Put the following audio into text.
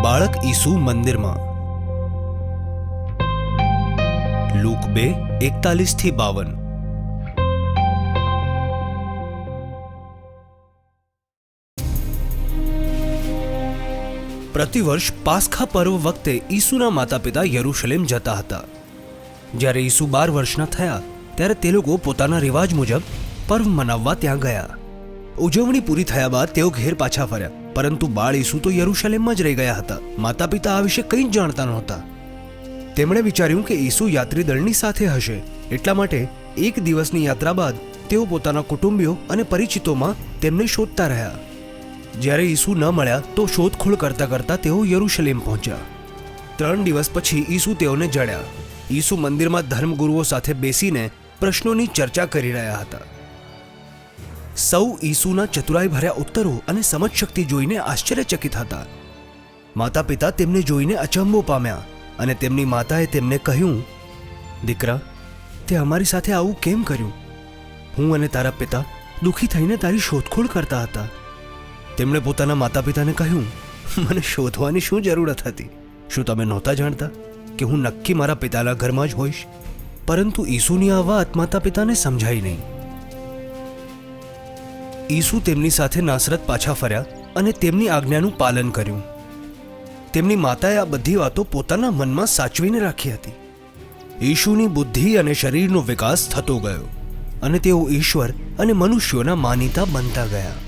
બાળક ઈસુ મંદિરમાં લૂક 2:41-52। પ્રતિવર્ષ પાસ્ખા પર્વ વખતે ઈસુના માતા પિતા યરુશલેમ જતા હતા। જ્યારે ઈસુ 12 વર્ષના થયા ત્યારે તે લોકો પોતાના રિવાજ મુજબ પર્વ મનાવવા ત્યાં ગયા। ઉજવણી પૂરી થયા બાદ તેઓ ઘેર પાછા ફર્યા, પરંતુ બાળ ઈસુ તો યરુશલેમમાં જ રહી ગયા હતા। માતા પિતા આ વિશે કંઈ જ જાણતા નહોતા। તેમણે વિચાર્યું કે ઈસુ યાત્રી દળની સાથે હશે, એટલા માટે એક દિવસની યાત્રા બાદ તેઓ પોતાના કુટુંબીઓ અને પરિચિતોમાં તેમને શોધતા રહ્યા। જ્યારે ઈસુ ન મળ્યા તો શોધખોળ કરતા કરતા તેઓ યરુશલેમ પહોંચ્યા। 3 દિવસ પછી ઈસુ તેઓને જડ્યા। ઈસુ મંદિરમાં ધર્મગુરુઓ સાથે બેસીને પ્રશ્નોની ચર્ચા કરી રહ્યા હતા। સૌ ઈસુના ચતુરાઈ ભર્યા ઉત્તરો અને સમજશક્તિ જોઈને આશ્ચર્યચકિત હતા। માતા પિતા તેમને જોઈને અચંબો પામ્યા અને તેમની માતાએ તેમને કહ્યું, દીકરા, તે અમારી સાથે આવું કેમ કર્યું? હું અને તારા પિતા દુઃખી થઈને તારી શોધખોળ કરતા હતા। તેમણે પોતાના માતા પિતાને કહ્યું, મને શોધવાની શું જરૂરત હતી? શું તમે નહોતા જાણતા કે હું નક્કી મારા પિતાના ઘરમાં જ હોઈશ? પરંતુ ઈસુની આ વાત માતા પિતાને સમજાઈ નહીં। ઈસુ તેમની સાથે નાસરત પાછા ફર્યા અને તેમની આજ્ઞાનું પાલન કર્યું। તેમની માતાએ આ બધી વાતો પોતાના મનમાં સાચવીને રાખી હતી। ઈસુની બુદ્ધિ અને શરીરનો વિકાસ થતો ગયો અને તેઓ ઈશ્વર અને મનુષ્યોના માનીતા બનતા ગયા।